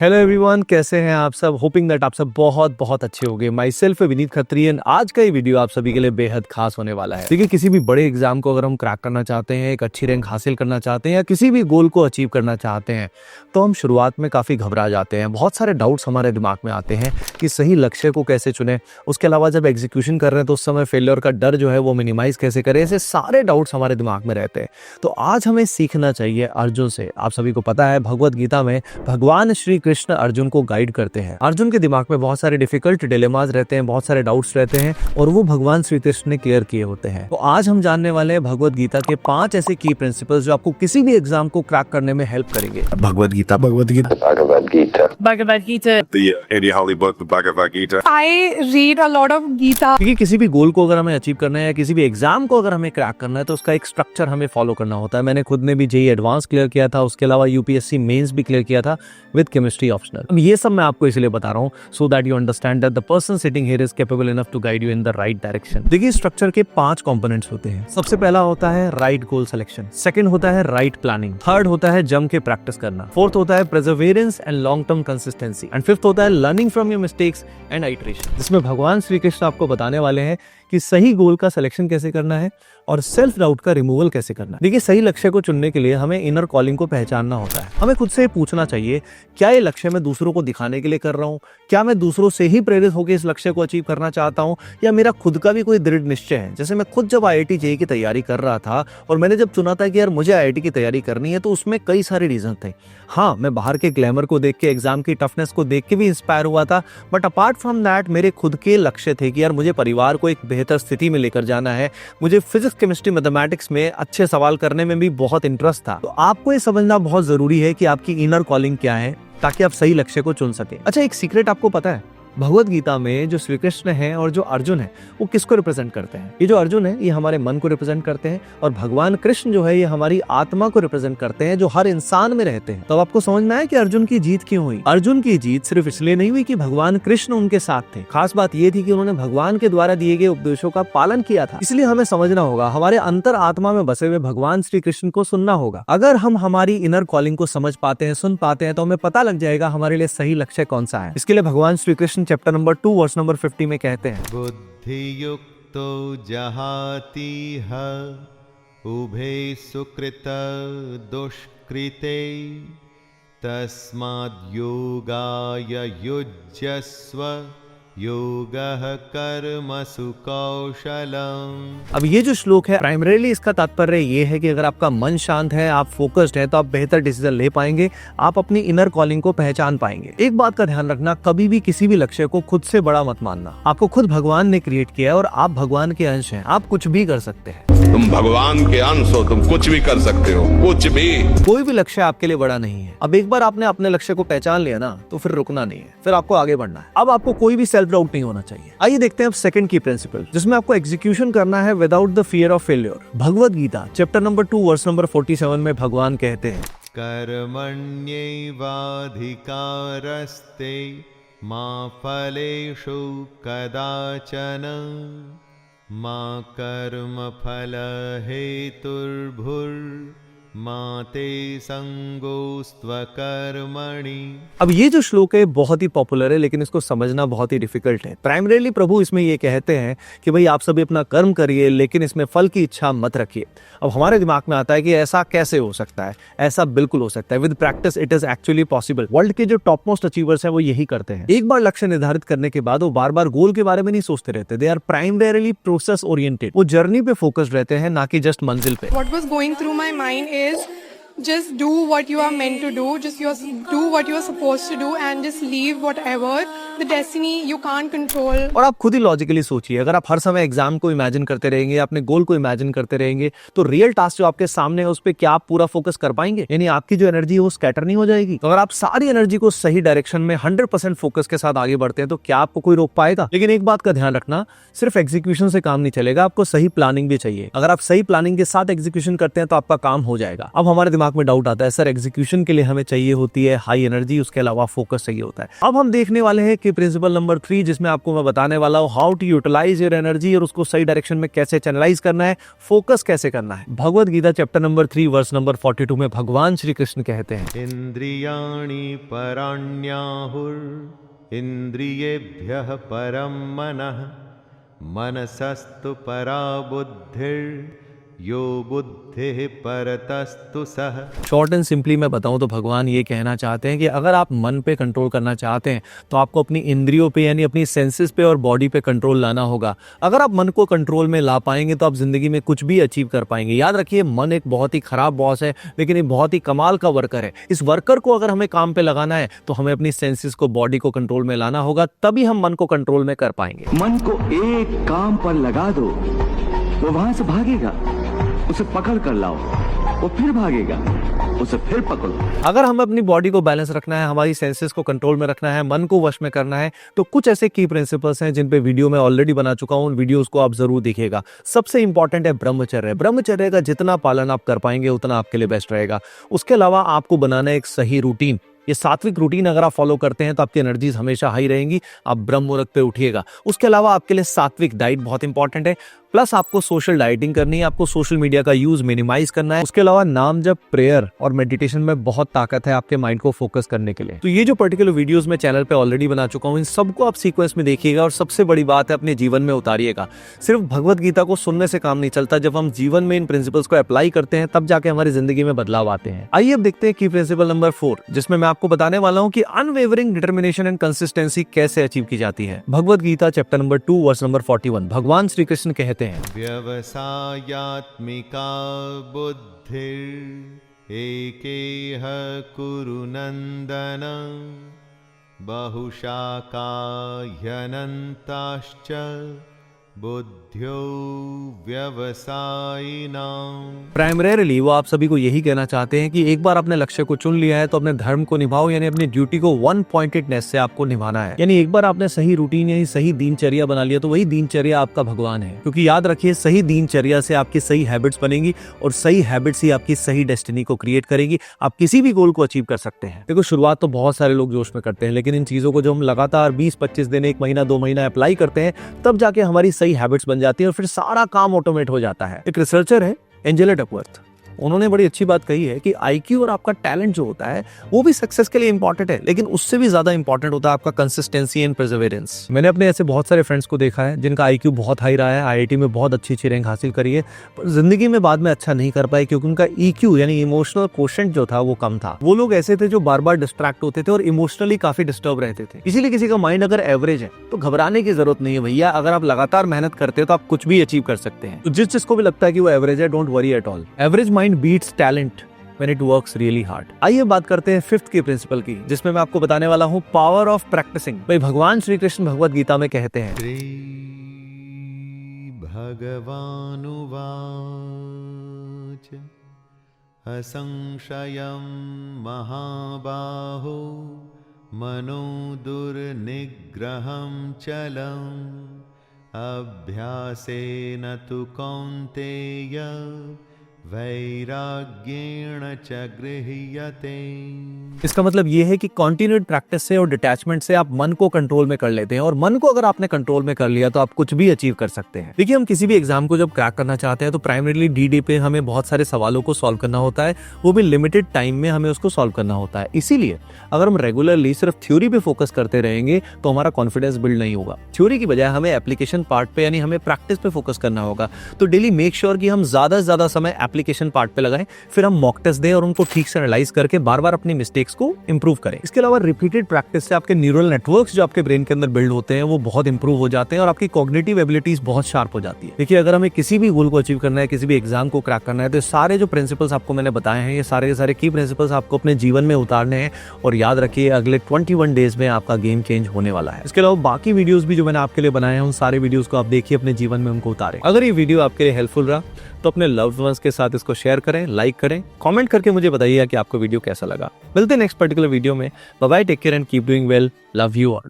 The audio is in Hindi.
हेलो एवरीवन, कैसे हैं आप सब। होपिंग दैट आप सब बहुत बहुत अच्छे होंगे। My self Vineet Khatri and आज का ये वीडियो आप सभी के लिए बेहद खास होने वाला है। देखिए, किसी भी बड़े एग्जाम को अगर हम क्रैक करना चाहते हैं, एक अच्छी रैंक हासिल करना चाहते हैं या किसी भी गोल को अचीव करना चाहते हैं, तो हम शुरुआत में काफ़ी घबरा जाते हैं। बहुत सारे डाउट्स हमारे दिमाग में आते हैं कि सही लक्ष्य को कैसे चुने। उसके अलावा जब एग्जीक्यूशन कर रहे हैं तो उस समय फेलियर का डर जो है वो मिनिमाइज कैसे करें। ऐसे सारे डाउट्स हमारे दिमाग में रहते हैं। तो आज हमें सीखना चाहिए अर्जुन से। आप सभी को पता है, भगवद गीता में भगवान श्री कृष्ण अर्जुन को गाइड करते हैं। अर्जुन के दिमाग में बहुत सारे डिफिकल्ट डिलेमास रहते हैं, बहुत सारे डाउट्स रहते हैं और वो भगवान श्री कृष्ण ने क्लियर किए होते हैं। तो आज हम जानने वाले हैं भगवद गीता के 5 ऐसे की प्रिंसिपल्स जो आपको किसी भी एग्जाम को क्रैक करने में हेल्प करेंगे। Bhagavad Gita. Bhagavad Gita. The Eddie Holly book, the Bhagavad Gita. I read a lot of Gita. क्योंकि किसी भी गोल को अगर हमें अचीव करना है या किसी भी एग्जाम को अगर हमें क्रैक करना है तो उसका एक स्ट्रक्चर हमें फॉलो करना होता है। मैंने खुद ने भी जेईई एडवांस क्लियर किया था, उसके अलावा यूपीएससी मेंस भी क्लियर किया था विद केमिस्ट्री ऑप्शनल। ये सब मैं आपको इसलिए बता रहा हूँ so that you understand that the person sitting here is capable enough to guide you in the right direction. देखिए, स्ट्रक्चर के 5 कंपोनेंट्स होते हैं। सबसे पहला होता है राइट गोल सिलेक्शन, सेकंड होता है राइट प्लानिंग, थर्ड होता है जम के प्रैक्टिस करना, फोर्थ होता है Perseverance and long term consistency and fifth होता है learning from your mistakes and iteration. जिसमें भगवान श्री कृष्ण आपको बताने वाले हैं कि सही गोल का सिलेक्शन कैसे करना है और सेल्फ डाउट का रिमूवल कैसे करना है। देखिए, सही लक्ष्य को चुनने के लिए हमें इनर कॉलिंग को पहचानना होता है। हमें खुद से पूछना चाहिए, क्या ये लक्ष्य मैं दूसरों को दिखाने के लिए कर रहा हूँ? क्या मैं दूसरों से ही प्रेरित होकर इस लक्ष्य को अचीव करना चाहता हूँ, या मेरा खुद का भी कोई दृढ़ निश्चय है? जैसे मैं खुद जब आईआईटी जेईई की तैयारी कर रहा था और मैंने जब चुना था कि यार मुझे आईआईटी की तैयारी करनी है, तो उसमें कई सारे रीजन थे। हाँ, मैं बाहर के ग्लैमर को देख के, एग्जाम की टफनेस को देख के भी इंस्पायर हुआ था, बट अपार्ट फ्रॉम दैट मेरे खुद के लक्ष्य थे कि यार मुझे परिवार को एक बेहतर स्थिति में लेकर जाना है। मुझे फिजिक्स, केमिस्ट्री, मैथमेटिक्स में अच्छे सवाल करने में भी बहुत इंटरेस्ट था। तो आपको ये समझना बहुत जरूरी है कि आपकी इनर कॉलिंग क्या है ताकि आप सही लक्ष्य को चुन सके। अच्छा, एक सीक्रेट आपको पता है, भगवद गीता में जो श्री कृष्ण है और जो अर्जुन है वो किसको रिप्रेजेंट करते हैं? ये जो अर्जुन है ये हमारे मन को रिप्रेजेंट करते हैं और भगवान कृष्ण जो है ये हमारी आत्मा को रिप्रेजेंट करते हैं, जो हर इंसान में रहते हैं। तो अब आपको समझ में आया कि अर्जुन की जीत क्यों हुई। अर्जुन की जीत सिर्फ इसलिए नहीं हुई कि भगवान कृष्ण उनके साथ थे। खास बात ये थी कि उन्होंने भगवान के द्वारा दिए गए उपदेशों का पालन किया था। इसलिए हमें समझना होगा, हमारे अंतर आत्मा में बसे हुए भगवान श्री कृष्ण को सुनना होगा। अगर हम हमारी इनर कॉलिंग को समझ पाते हैं, सुन पाते हैं, तो हमें पता लग जाएगा हमारे लिए सही लक्ष्य कौन सा है। इसके लिए भगवान Shri Krishna chapter number 2 verse number 50 में कहते हैं, बुद्धि युक्तो जहाति ह उभे सुकृत दुष्कृते तस्माद् योगाय युज्यस्व योगः कर्मसु कौशलम्। अब ये जो श्लोक है, प्राइमरीली इसका तात्पर्य ये है कि अगर आपका मन शांत है, आप फोकस्ड है, तो आप बेहतर डिसीजन ले पाएंगे, आप अपनी इनर कॉलिंग को पहचान पाएंगे। एक बात का ध्यान रखना, कभी भी किसी भी लक्ष्य को खुद से बड़ा मत मानना। आपको खुद भगवान ने क्रिएट किया है और आप भगवान के अंश हैं। आप कुछ भी कर सकते हैं। तुम भगवान के अंश हो, तुम कुछ भी कर सकते हो, कुछ भी। कोई भी लक्ष्य आपके लिए बड़ा नहीं है। अब एक बार आपने अपने लक्ष्य को पहचान लिया ना, तो फिर रुकना नहीं है, फिर आपको आगे बढ़ना है। अब आपको कोई भी सेल्फ डाउट नहीं होना चाहिए। आइए देखते हैं अब सेकंड की प्रिंसिपल, जिसमें आपको एग्जीक्यूशन करना है without the fear of failure. Bhagavad Gita chapter number 2 verse number 47 में भगवान कहते हैं, कर्मण्यैवाधिकारस्ते मा फलेषु कदाचन मा कर्मफल हेतुर्भुर् मा ते संगोस्त्व कर्मणि। अब ये जो श्लोक है बहुत ही पॉपुलर है, लेकिन इसको समझना बहुत ही डिफिकल्ट है। प्राइमरीली प्रभु इसमें ये कहते हैं कि भाई आप सभी अपना कर्म करिए, लेकिन इसमें फल की इच्छा मत रखिए। अब हमारे दिमाग में आता है कि ऐसा कैसे हो सकता है? ऐसा बिल्कुल हो सकता है। With practice it is actually possible. World के जो टॉप मोस्ट अचीवर्स हैं वो यही करते हैं। एक बार लक्ष्य निर्धारित करने के बाद वो बार बार गोल के बारे में नहीं सोचते रहते। They are primarily process oriented. वो जर्नी पे फोकस्ड रहते हैं, ना कि जस्ट मंजिल पे। What was going through my mind is just do what you are meant to do, do what you are supposed to do and just leave whatever the destiny you can't control. और आप खुद ही लॉजिकली सोचिए, अगर आप हर समय एग्जाम को इमेजिन करते रहेंगे, अपने गोल को इमेजिन करते रहेंगे, तो रियल टास्क जो आपके सामने है उस पे क्या आप पूरा फोकस कर पाएंगे? यानी आपकी जो एनर्जी है वो स्कैटर नहीं हो जाएगी। तो अगर आप सारी एनर्जी को सही डायरेक्शन में 100% फोकस के साथ आगे बढ़ते हैं तो क्या आपको कोई रोक पाएगा? लेकिन एक बात का ध्यान रखना, सिर्फ एग्जीक्यूशन से काम नहीं चलेगा, आपको सही प्लानिंग भी चाहिए। अगर आप सही प्लानिंग के साथ एग्जीक्यूशन करते हैं तो आपका काम हो जाएगा। अब हमारे दिमाग दिमाग में डाउट आता है सर एग्जीक्यूशन के लिए हमें चाहिए होती है हाई एनर्जी, उसके अलावा फोकस चाहिए होता है। अब हम देखने वाले हैं कि प्रिंसिपल नंबर 3 जिसमें आपको मैं बताने वाला हूं how to utilize your energy और उसको सही डायरेक्शन में कैसे चैनलाइज करना है, फोकस कैसे करना है। Bhagavad Gita chapter number 3 verse number 42 में भगवान श्री कृष्ण कहते हैं इंद्रियाणि पराण्याहुर इंद्रियेभ्यः परं मनः मनसस्तु परा बुद्धिर् यो बुद्धिः परतस्तु सः। शॉर्ट एंड सिंपली मैं बताऊं तो भगवान ये कहना चाहते हैं कि अगर आप मन पे कंट्रोल करना चाहते हैं तो आपको अपनी इंद्रियों पे यानी अपनी सेंसेस पे और बॉडी पे कंट्रोल लाना होगा। अगर आप मन को कंट्रोल में ला पाएंगे तो आप जिंदगी में कुछ भी अचीव कर पाएंगे। याद रखिए मन एक बहुत ही खराब बॉस है लेकिन एक बहुत ही कमाल का वर्कर है। इस वर्कर को अगर हमें काम पे लगाना है तो हमें अपनी सेंसेस को, बॉडी को कंट्रोल में लाना होगा, तभी हम मन को कंट्रोल में कर पाएंगे। मन को एक काम पर लगा दो, वो वहां से भागेगा, उसे पकड़ कर लाओ, वो फिर भागेगा, उसे फिर पकड़ो। अगर हमें अपनी बॉडी को बैलेंस रखना है, हमारी सेंसेस को कंट्रोल में रखना है, मन को वश में करना है, तो कुछ ऐसे की प्रिंसिपल्स हैं जिन पे वीडियो में ऑलरेडी बना चुका हूं। उन वीडियोस को आप जरूर देखिएगा। सबसे इंपॉर्टेंट है ब्रह्मचर्य। ब्रह्मचर्य का जितना पालन आप कर पाएंगे उतना आपके लिए बेस्ट रहेगा। उसके अलावा आपको बनाना है एक सही रूटीन। ये सात्विक रूटीन अगर आप फॉलो करते हैं तो आपकी एनर्जीज हमेशा हाई रहेंगी, आप ब्रह्म मुहूर्त पे उठिएगा। उसके अलावा आपके लिए सात्विक डाइट बहुत इंपॉर्टेंट है, प्लस आपको सोशल डाइटिंग करनी है, आपको सोशल मीडिया का यूज मिनिमाइज करना है। उसके अलावा नाम जप, प्रेयर और मेडिटेशन में बहुत ताकत है आपके माइंड को फोकस करने के लिए। तो ये जो पर्टिकुलर वीडियोस मैं चैनल पे ऑलरेडी बना चुका हूँ, इन सबको आप सीक्वेंस में देखिएगा और सबसे बड़ी बात है अपने जीवन में उतारिएगा। सिर्फ भगवद गीता को सुनने से काम नहीं चलता, जब हम जीवन में इन प्रिंसिपल्स को अप्लाई करते हैं तब जाके हमारी जिंदगी में बदलाव आते हैं। आइए अब देखते हैं की प्रिंसिपल नंबर 4 जिसमें मैं आपको बताने वाला हूँ कि अनवेवरिंग डिटर्मिनेशन एंड कंसिस्टेंसी कैसे अचीव की जाती है। Bhagavad Gita chapter number 2 verse number 41 भगवान श्री कृष्ण कहते हैं व्यवसायात्मिका बुद्धिर् एकेह कुरु नन्दन बहुशाकाह्यनन्ताश्च बुद्ध्यो व्यवसायिनां। प्राइमरीली वो आप सभी को यही कहना चाहते हैं कि एक बार अपने लक्ष्य को चुन लिया है तो अपने धर्म को निभाओ, यानी अपनी ड्यूटी को वन पॉइंटेडनेस से आपको निभाना है। यानी एक बार आपने सही रूटीन यानी सही दिनचर्या बना लिया तो वही दिनचर्या आपका भगवान है। क्योंकि याद रखिए सही दिनचर्या से आपकी सही हैबिट्स बनेंगी और सही हैबिट्स ही आपकी सही डेस्टिनी को क्रिएट करेगी। आप किसी भी गोल को अचीव कर सकते हैं। देखो शुरुआत तो बहुत सारे लोग जोश में करते हैं, लेकिन इन चीजों को जब हम लगातार 20-25 दिन, 1 महीना, 2 महीना अप्लाई करते हैं तब जाके हमारी सही हैबिट्स बन जाती है और फिर सारा काम ऑटोमेट हो जाता है। एक रिसर्चर है एंजेला डकवर्थ, उन्होंने बड़ी अच्छी बात कही है कि आईक्यू और आपका टैलेंट जो होता है वो भी सक्सेस के लिए इंपॉर्टेंट है, लेकिन उससे भी ज्यादा इंपॉर्टेंट होता है आपका कंसिस्टेंसी एंड परसेवरेंस। मैंने अपने ऐसे बहुत सारे फ्रेंड्स को देखा है जिनका आईक्यू बहुत हाई रहा है, आईआईटी में बहुत अच्छी रैंक हासिल करी है, पर जिंदगी में बाद में अच्छा नहीं कर पाए क्योंकि उनका ईक्यू यानी इमोशनल कोशेंट जो था वो कम था। वो लोग ऐसे थे जो बार बार डिस्ट्रैक्ट होते थे और इमोशनली काफी डिस्टर्ब रहते थे। इसीलिए किसी का माइंड अगर एवरेज है तो घबराने की जरूरत नहीं है भैया। अगर आप लगातार मेहनत करते हो तो आप कुछ भी अचीव कर सकते हैं। तो जिसको भी लगता है कि वो एवरेज है, don't worry at all. Average mind beats talent when it works really hard। आइए बात करते हैं 5th की प्रिंसिपल की, जिसमें मैं आपको बताने वाला हूँ पावर ऑफ प्रैक्टिसिंग। भाई भगवान श्री कृष्ण भगवद गीता में कहते हैं श्री भगवानुवाच असंशयं महाबाहो मनो दुर्निग्रहं चलम् अभ्यासेन तु कौन्तेय वैराग्येण च गृह्यते। इसका मतलब ये है कि कॉन्टिन्यूड प्रैक्टिस से और डिटैचमेंट से आप मन को कंट्रोल में कर लेते हैं, और मन को अगर आपने कंट्रोल में कर लिया तो आप कुछ भी अचीव कर सकते हैं। देखिए हम किसी भी एग्जाम को जब क्रैक करना चाहते हैं तो प्राइमरीली डीडी पे हमें बहुत सारे सवालों को सॉल्व करना होता है, वो भी लिमिटेड टाइम में हमें उसको सॉल्व करना होता है। इसीलिए अगर हम रेगुलरली सिर्फ थ्योरी पे फोकस करते रहेंगे तो हमारा कॉन्फिडेंस बिल्ड नहीं होगा। थ्योरी की बजाय हमें एप्लीकेशन पार्ट पे यानी हमें प्रैक्टिस पे फोकस करना होगा। तो डेली मेक श्योर कि हम ज्यादा से ज्यादा समय एप्लीकेशन पार्ट पे लगाएं, फिर हम मॉक टेस्ट दें और उनको ठीक से एनालाइज करके बार बार अपनी मिस्टेक्स को इंप्रूव करें। इसके अलावा रिपीटेड प्रैक्टिस से आपके न्यूरल नेटवर्क्स जो आपके ब्रेन के अंदर बिल्ड होते हैं वो बहुत इंप्रूव हो जाते हैं और आपकी कॉग्निटिव एबिलिटीज बहुत शार्प हो जाती है। देखिए अगर हमें किसी भी गोल को अचीव करना है, किसी भी एग्जाम को क्रैक करना है, तो सारे जो प्रिंसिपल्स आपको मैंने बताए हैं, ये सारे के सारे की प्रिंसिपल्स आपको अपने जीवन में उतारने हैं। और याद रखिए अगले 21 डेज में आपका गेम चेंज होने वाला है। इसके अलावा बाकी वीडियोस भी जो मैंने आपके लिए बनाए हैं, उन सारे वीडियोस को आप देखिए, अपने जीवन में उनको उतारें। अगर ये वीडियो आपके लिए हेल्पफुल रहा तो अपने लव्ड वंस के साथ इसको शेयर करें, लाइक करें, कमेंट करके मुझे बताइए कि आपको वीडियो कैसा लगा। मिलते हैं नेक्स्ट पर्टिकुलर वीडियो में। Bye bye, take care and keep doing well. Love you all.